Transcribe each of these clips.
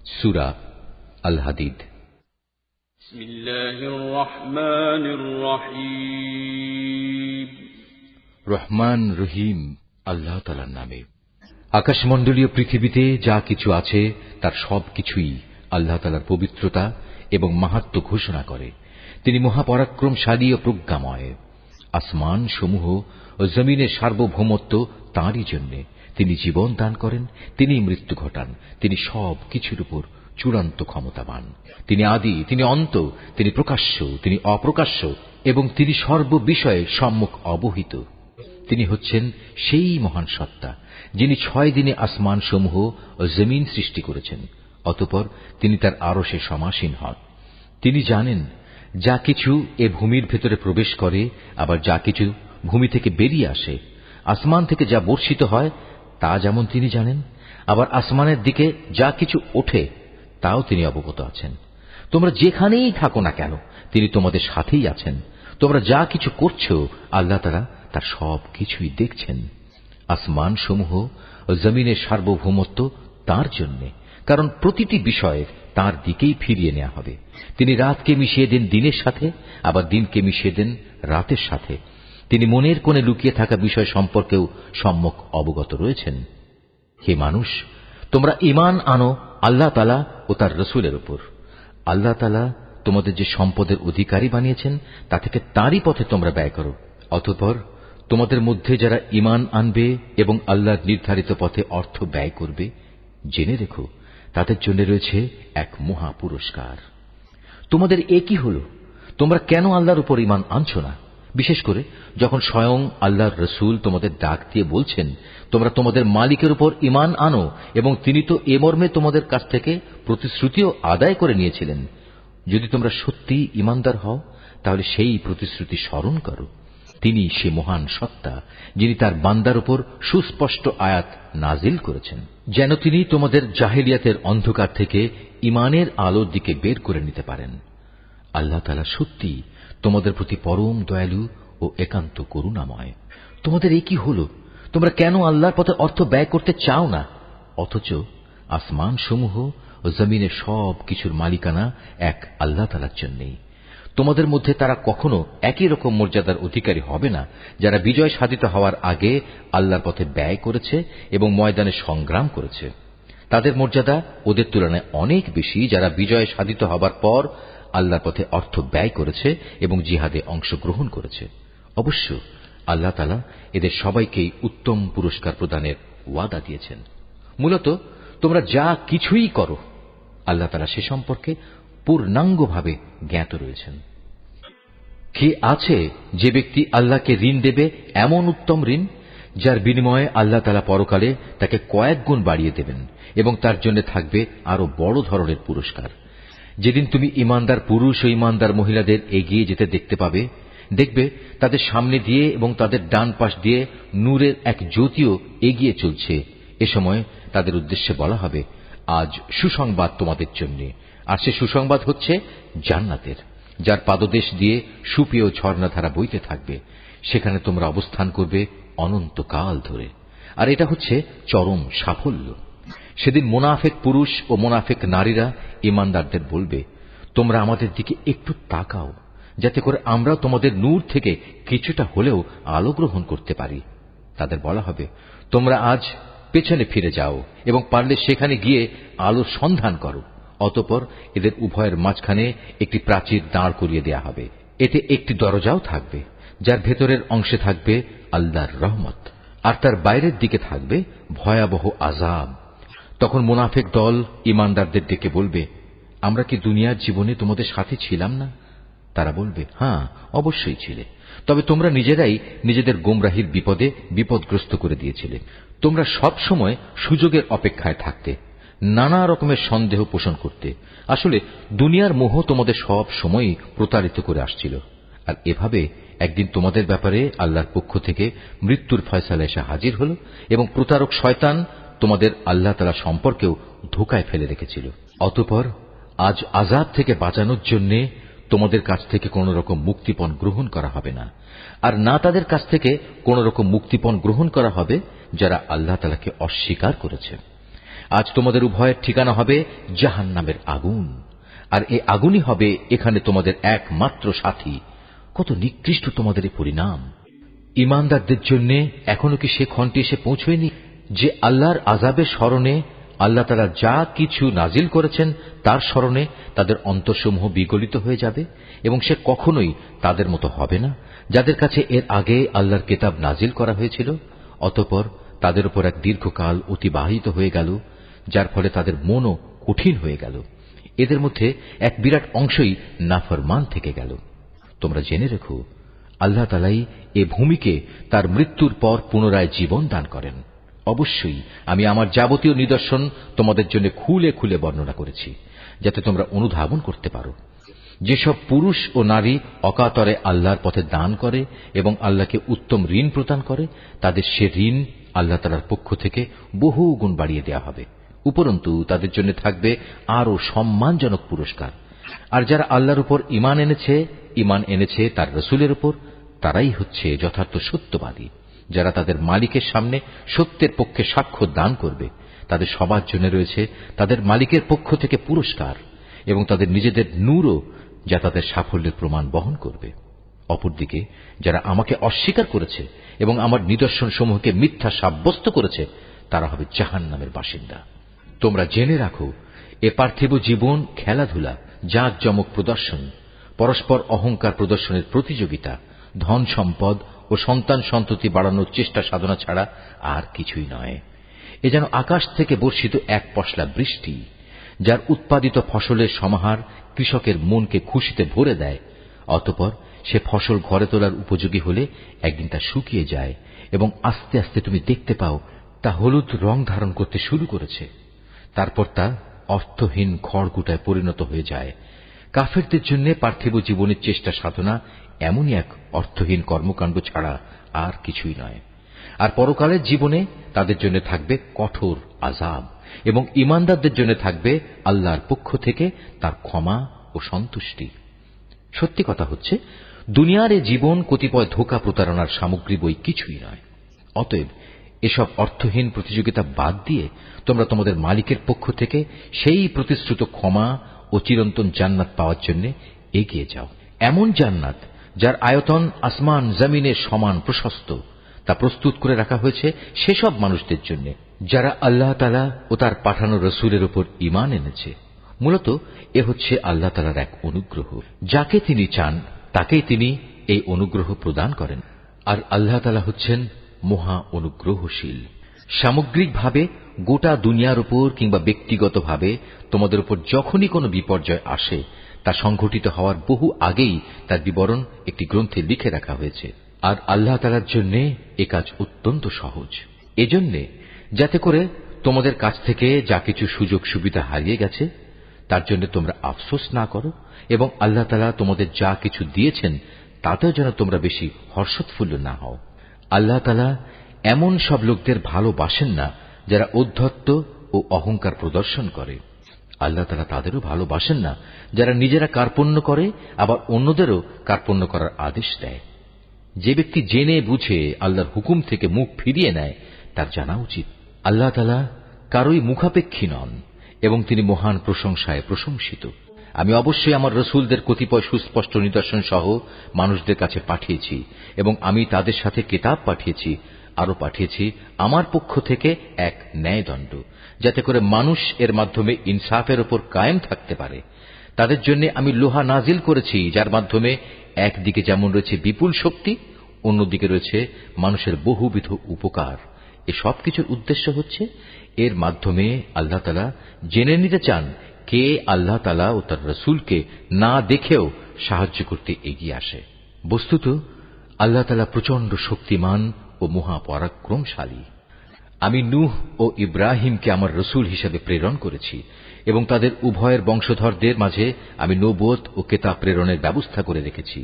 সূরা আল হাদিদ। বিসমিল্লাহির রহমানির রহিম। রহমান রহিম আল্লাহ তাআলার নামে। আকাশমণ্ডলীয় পৃথিবীতে যা কিছু আছে তার সবকিছুই আল্লাহ তাআলার পবিত্রতা এবং মাহাত্ম্য ঘোষণা করে। তিনি মহাপরাক্রমশালী ও প্রজ্ঞাময়। আসমান সমূহ ও জমিনের সার্বভৌমত্ব তাঁরই জন্য। তিনি জীবন দান করেন, তিনি মৃত্যু ঘটান। তিনি সব কিছুর উপর চূড়ান্ত ক্ষমতাবান। তিনি আদি, তিনি অন্ত, তিনি প্রকাশ্য, তিনি অপ্রকাশ্য এবং তিনি সর্ববিষয়ে সম্যক অবহিত। তিনি হচ্ছেন সেই মহান সত্তা যিনি 6 দিনে আসমান সমূহ ও জমিন সৃষ্টি করেছেন। অতঃপর তিনি তার আরশে সমাসীন হন। তিনি জানেন যা কিছু এ ভূমির ভেতরে প্রবেশ করে, আবার যা কিছু ভূমি থেকে বেরিয়ে আসে। আসমান থেকে যা বর্ষিত হয় তা যেমন তিনি জানেন, আবার আসমানের দিকে যা কিছু ওঠে তাও তিনি অবগত আছেন। তোমরা যেখানেই থাকো না কেন তিনি তোমাদের সাথেই আছেন। তোমরা যা কিছু করছো আল্লাহ তাআলা তার সব কিছুই দেখছেন। আসমান সমূহ ও জমিনের সার্বভৌমত্ব তাঁর জন্য, কারণ প্রতিটি বিষয়ে তাঁর দিকেই ফিরিয়ে নেওয়া হবে। তিনি রাতকে মিশিয়ে দেন দিনের সাথে, আবার দিনকে মিশিয়ে দেন রাতের সাথে। তিনি মনের কোণে লুকিয়ে থাকা বিষয় সম্পর্কেও সম্যক অবগত রয়েছেন। হে মানুষ, তোমরা ঈমান আনো আল্লাহ তাআলা ও তার রাসূলের উপর। আল্লাহ তাআলা তোমাদের যে সম্পদের অধিকারী বানিয়েছেন তা থেকে তাঁরই পথে তোমরা ব্যয় করো। অতঃপর তোমাদের মধ্যে যারা ঈমান আনবে এবং আল্লাহর নির্ধারিত পথে অর্থ ব্যয় করবে, জেনে রেখো তাদের জন্য রয়েছে এক মহা পুরস্কার। তোমাদের একই হল, তোমরা কেন আল্লাহর উপর ঈমান আনছো না? বিশেষ করে যখন স্বয়ং আল্লাহর রাসূল তোমাদের ডাক দিয়ে বলছেন তোমরা তোমাদের মালিকের উপর ঈমান আনো, এবং তিনি তো এ মর্মে তোমাদের কাছ থেকে প্রতিশ্রুতিও আদায় করে নিয়েছিলেন। যদি তোমরা সত্যি ঈমানদার হও তাহলে সেই প্রতিশ্রুতি স্মরণ করো। তিনি সে মহান সত্তা যিনি তার বান্দার উপর সুস্পষ্ট আয়াত নাজিল করেছেন, যেন তিনি তোমাদের জাহেলিয়াতের অন্ধকার থেকে ঈমানের আলোর দিকে বের করে নিতে পারেন। আল্লাহ তাআলা সত্যি তোমাদের প্রতি পরম দয়ালু ও একান্ত করুণাময়। তোমাদের একই হল, তোমরা কেন আল্লাহর পথে অর্থ ব্যয় করতে চাও না, অথচ আসমান সমূহ ও জমিনের সব কিছুর মালিকানা এক আল্লাহ তাআলার জন্যই। তোমাদের মধ্যে তারা কখনো একই রকম মর্যাদার অধিকারী হবে না যারা বিজয় সাধিত হওয়ার আগে আল্লাহর পথে ব্যয় করেছে এবং ময়দানে সংগ্রাম করেছে। তাদের মর্যাদা ওদের তুলনায় অনেক বেশি যারা বিজয় সাধিত হবার পর আল্লাহর পথে অর্থ ব্যয় করেছে এবং জিহাদে অংশগ্রহণ করেছে। অবশ্য আল্লাহ তাআলা এদের সবাইকেই উত্তম পুরস্কার প্রদানের ওয়াদা দিয়েছেন। মূলত তোমরা যা কিছুই করো আল্লাহ তাআলা সে সম্পর্কে পূর্ণাঙ্গভাবে জ্ঞাত রয়েছেন। কে আছে যে ব্যক্তি আল্লাহকে ঋণ দেবে, এমন উত্তম ঋণ যার বিনিময়ে আল্লাহ তাআলা পরকালে তাকে কয়েক গুণ বাড়িয়ে দেবেন এবং তার জন্য থাকবে আরো বড় ধরনের পুরস্কার। যেদিন তুমি ঈমানদার পুরুষ ও ঈমানদার মহিলাদের এগিয়ে যেতে দেখতে পাবে, দেখবে তাদের সামনে দিয়ে এবং তাদের ডান পাশ দিয়ে নূরের এক জ্যোতিও এগিয়ে চলছে। এ সময় তাদের উদ্দেশ্যে বলা হবে, আজ সুসংবাদ তোমাদের জন্য। আর সে সুসংবাদ হচ্ছে জান্নাতের, যার পাদদেশ দিয়ে সুপেয় ঝর্ণাধারা বইতে থাকবে। সেখানে তোমরা অবস্থান করবে অনন্তকাল ধরে। আর এটা হচ্ছে চরম সাফল্য। সেদিন মুনাফিক পুরুষ ও মুনাফিক নারীরা ঈমানদারদের বলবে, তোমরা আমাদের দিকে একটু তাকাও, যাতে করে আমরা তোমাদের নূর থেকে কিছুটা হলেও আলো গ্রহণ করতে পারি। তাদের বলা হবে, তোমরা আজ পেছনে ফিরে যাও এবং পারলে সেখানে গিয়ে আলোর সন্ধান করো। অতঃপর এদের উভয়ের মাঝখানে একটি প্রাচীর দাঁড় করিয়ে দেয়া হবে। এতে একটি দরজাও থাকবে, যার ভেতরের অংশে থাকবে আল্লাহর রহমত, আর তার বাইরের দিকে থাকবে ভয়াবহ আযাব। তখন মুনাফিক দল ঈমানদারদের ডেকে বলবে, আমরা কি দুনিয়ার জীবনে তোমাদের সাথে ছিলাম না? তারা বলবে, হ্যাঁ, অবশ্যই ছিলে। তবে তোমরা নিজেরাই নিজেদের গোমরাহির বিপদে বিপদগ্রস্ত করে দিয়েছিলে। তোমরা সব সময় সুযোগের অপেক্ষায় থাকতে, নানা রকমের সন্দেহ পোষণ করতে। আসলে দুনিয়ার মোহ তোমাদের সব সময়ই প্রতারিত করে আসছিল। আর এভাবে একদিন তোমাদের ব্যাপারে আল্লাহর পক্ষ থেকে মৃত্যুর ফয়সালা এসে হাজির হল এবং প্রতারক শয়তান তোমাদের আল্লাহ তাআলা সম্পর্কেও ধোঁকায় ফেলে রেখেছিল। অতঃপর আজ আযাব থেকে বাঁচানোর জন্য তোমাদের কাছ থেকে কোন রকম মুক্তিপণ গ্রহণ করা হবে না, আর না তাদের কাছ থেকে কোন রকম মুক্তিপণ গ্রহণ করা হবে যারা আল্লাহ তাআলাকে অস্বীকার করেছে। আজ তোমাদের উভয়ের ঠিকানা হবে জাহান্নামের আগুন, আর এই আগুনই হবে এখানে তোমাদের একমাত্র সাথী। কত নিকৃষ্ট তোমাদের এই পরিণাম! ঈমানদারদের জন্য এখনো কি সে ক্ষণটি এসে পৌঁছয়নি যে আল্লাহর আযাবের স্মরণে আল্লাহ তাআলা যা কিছু নাজিল করেছেন তার স্মরণে তাদের অন্তরসমূহ বিগলিত হয়ে যাবে এবং সে কখনোই তাদের মতো হবে না যাদের কাছে এর আগে আল্লাহর কিতাব নাজিল করা হয়েছিল। অতঃপর তাদের উপর এক দীর্ঘকাল অতিবাহিত হয়ে গেল, যার ফলে তাদের মনও কঠিন হয়ে গেল। এদের মধ্যে এক বিরাট অংশই নাফরমান থেকে গেল। তোমরা জেনে রেখো, আল্লাহ তাআলাই এ ভূমিকে তার মৃত্যুর পর পুনরায় জীবন দান করেন। অবশ্যই আমি আমার যাবতীয় নিদর্শন তোমাদের জন্য খুলে খুলে বর্ণনা করেছি, যাতে তোমরা অনুধাবন করতে পারো। যেসব পুরুষ ও নারী অকাতরে আল্লাহর পথে দান করে এবং আল্লাহকে উত্তম ঋণ প্রদান করে, তাদের সে ঋণ আল্লাহ তাআলার পক্ষ থেকে বহু গুণ বাড়িয়ে দেওয়া হবে। উপরন্তু তাদের জন্য থাকবে আরো সম্মানজনক পুরস্কার। আর যারা আল্লাহর উপর ঈমান এনেছে তার রাসূলের উপর, তারাই হচ্ছে যথার্থ সত্যবাদী, যারা তাদের মালিকের সামনে সত্যের পক্ষে সাক্ষ্য দান করবে। তাদের সবার জন্য রয়েছে তাদের মালিকের পক্ষ থেকে পুরস্কার এবং তাদের নিজেদের নূরও, যা তাদের সাফল্যের প্রমাণ বহন করবে। অপরদিকে যারা আমাকে অস্বীকার করেছে এবং আমার নিদর্শন সমূহকে মিথ্যা সাব্যস্ত করেছে, তারা হবে জাহান্নামের বাসিন্দা। তোমরা জেনে রাখো, এ পার্থিব জীবন খেলাধুলা, জাঁকজমক প্রদর্শন, পরস্পর অহংকার প্রদর্শনের প্রতিযোগিতা, ধন সম্পদ ও সন্তান সন্ততি বাড়ানোর চেষ্টা সাধনা ছাড়া আর কিছুই নয়। এ যেন আকাশ থেকে বর্ষিত এক পশলা বৃষ্টি, যার উৎপাদিত ফসলের সমাহার কৃষকের মনকে খুশিতে ভরে দেয়। অতঃপর সে ফসল ঘরে তোলার উপযোগী হলে একদিন তা শুকিয়ে যায় এবং আস্তে আস্তে তুমি দেখতে পাও তা হলুদ রং ধারণ করতে শুরু করেছে। তারপর তা অর্থহীন খড়কুটায় পরিণত হয়ে যায়। কাফেরদের জন্য পার্থিব জীবনের চেষ্টা সাধনা এমনই এক অর্থহীন কর্মকাণ্ড ছাড়া আর কিছুই নয়। আর পরকালের জীবনে তাদের জন্য থাকবে কঠোর আযাব এবং ঈমানদারদের জন্য থাকবে আল্লাহর পক্ষ থেকে তার ক্ষমা ও সন্তুষ্টি। সত্যি কথা হচ্ছে, দুনিয়ার এ জীবন কতিপয় ধোঁকা প্রতারণার সামগ্রী বই কিছুই নয়। অতএব এসব অর্থহীন প্রতিযোগিতা বাদ দিয়ে তোমরা তোমাদের মালিকের পক্ষ থেকে সেই প্রতিশ্রুত ক্ষমা ও চিরন্তন জান্নাত পাওয়ার জন্য এগিয়ে যাও। এমন জান্নাত যার আয়তন আসমান জমিনের সমান প্রশস্ত, তা প্রস্তুত করে রাখা হয়েছে সেসব মানুষদের জন্য যারা আল্লাহ তাআলা ও তার পাঠানো রাসূলের উপর ঈমান এনেছে। মূলত এ হচ্ছে আল্লাহ তাআলার এক অনুগ্রহ। যাকে তিনি চান তাকেই তিনি এই অনুগ্রহ প্রদান করেন। আর আল্লাহ তাআলা হচ্ছেন মহা অনুগ্রহশীল। সামগ্রিকভাবে গোটা দুনিয়ার উপর কিংবা ব্যক্তিগতভাবে তোমাদের উপর যখনই কোনো বিপর্যয় আসে, তা সংঘটিত হওয়ার বহু আগেই তার বিবরণ একটি গ্রন্থে লিখে রাখা হয়েছে। আর আল্লাহ তাআলার জন্য এ কাজ অত্যন্ত সহজ। এজন্যে যাতে করে তোমাদের কাছ থেকে যা কিছু সুযোগ সুবিধা হারিয়ে গেছে তার জন্য তোমরা আফসোস না করো, এবং আল্লাহ তাআলা তোমাদের যা কিছু দিয়েছেন তাতেও যেন তোমরা বেশি হর্ষোৎফুল্ল না হও। আল্লাহ তাআলা এমন সব লোকদের ভালোবাসেন না যারা ঔদ্ধত্য ও অহংকার প্রদর্শন করে। আল্লাহ তাআলা তাদেরও ভালোবাসেন না যারা নিজেরা কার্পণ্য করে আবার অন্যদেরও কার্পণ্য করার আদেশ দেয়। যে ব্যক্তি জেনে বুঝে আল্লাহর হুকুম থেকে মুখ ফিরিয়ে নেয়, তার জানা উচিত আল্লাহ তাআলা কারোই মুখাপেক্ষী নন এবং তিনি মহান প্রশংসায় প্রশংসিত। আমি অবশ্যই আমার রাসূলদের কতিপয় সুস্পষ্ট নিদর্শন সহ মানুষদের কাছে পাঠিয়েছি এবং আমি তাদের সাথে কিতাব পাঠিয়েছি। আরো পাঠিয়েছি আমার পক্ষ থেকে এক ন্যায়দণ্ড, যাতে করে মানুষ এর মাধ্যমে ইনসাফের উপর কায়েম থাকতে পারে। তাদের জন্য আমি লোহা নাজিল করেছি, যার মাধ্যমে একদিকে যেমন রয়েছে বিপুল শক্তি, অন্যদিকে রয়েছে মানুষের বহুবিধ উপকার। এ সব কিছুর উদ্দেশ্য হচ্ছে এর মাধ্যমে আল্লাহ তাআলা জেনে নিতে চান কে আল্লাহ তাআলা ও তার রাসূলকে না দেখেও সাহায্য করতে এগিয়ে আসে। বস্তুত আল্লাহ তাআলা প্রচন্ড শক্তিমান ও মহাপরাক্রমশালী। আমি নূহ ও ইব্রাহিমকে আমার রাসূল হিসেবে প্রেরণ করেছি এবং তাদের উভয়ের বংশধরদের মাঝে আমি নবুয়ত ও কিতাব প্রেরণের ব্যবস্থা করে রেখেছি।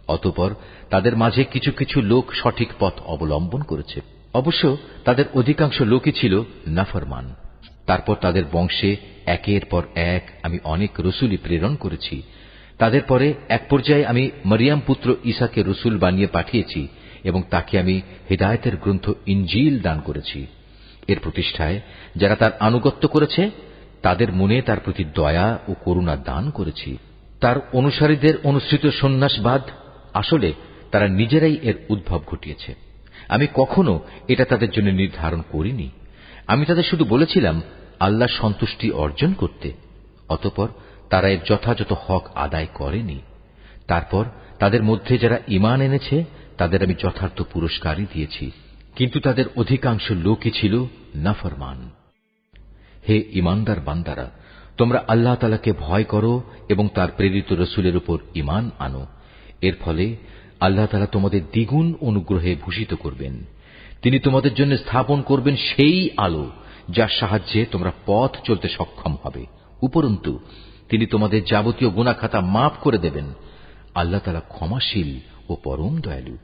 অতঃপর তাদের মাঝে কিছু কিছু লোক সঠিক পথ অবলম্বন করেছে। অবশ্য তাদের অধিকাংশ লোকই ছিল নাফরমান। তারপর তাদের বংশে একের পর এক আমি অনেক রাসূলই প্রেরণ করেছি। তাদের পরে এক পর্যায়ে আমি মরিয়ম পুত্র ঈসাকে রাসূল বানিয়ে পাঠিয়েছি এবং তাকে আমি হিদায়াতের গ্রন্থ ইনজিল দান করেছি। এর প্রতিষ্ঠায় যারা তার আনুগত্য করেছে তাদের মনে তার প্রতি দয়া ও করুণা দান করেছি। তার অনুসারীদের অনুসৃত সন্ন্যাসবাদ আসলে তারা নিজেরাই এর উদ্ভব ঘটিয়েছে। আমি কখনো এটা তাদের জন্য নির্ধারণ করিনি। আমি তাদের শুধু বলেছিলাম আল্লাহর সন্তুষ্টি অর্জন করতে। অতঃপর তারা এর যথাযথ হক আদায় করেনি। তারপর তাদের মধ্যে যারা ঈমান এনেছে তাদের আমি যথার্থ পুরস্কারই দিয়েছি, কিন্তু তাদের অধিকাংশ লোকই ছিল নাফরমান। হে ঈমানদার বান্দারা, তোমরা আল্লাহ তাআলাকে ভয় করো এবং তার প্রেরিত রসুলের উপর ঈমান আনো। এর ফলে আল্লাহ তাআলা তোমাদের দ্বিগুণ অনুগ্রহে ভূষিত করবেন। তিনি তোমাদের জন্য স্থাপন করবেন সেই আলো যার সাহায্যে তোমরা পথ চলতে সক্ষম হবে। উপরন্তু তিনি তোমাদের যাবতীয় গুনাহ খাতা মাফ করে দেবেন। আল্লাহ তাআলা ক্ষমাশীল ও পরম দয়ালু।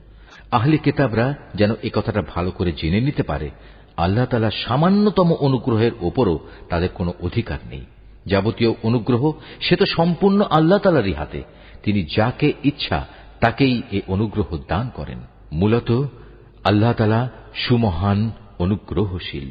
আহলে কিতাবরা যেন এ কথাটা ভালো করে জেনে নিতে পারে, আল্লাহ তাআলা সামান্যতম অনুগ্রহের ওপরও তাদের কোনো অধিকার নেই। যাবতীয় অনুগ্রহ সে তো সম্পূর্ণ আল্লাহ তাআলারই হাতে। তিনি যাকে ইচ্ছা তাকেই এ অনুগ্রহ দান করেন। মূলত আল্লাহ তাআলা সুমহান অনুগ্রহশীল।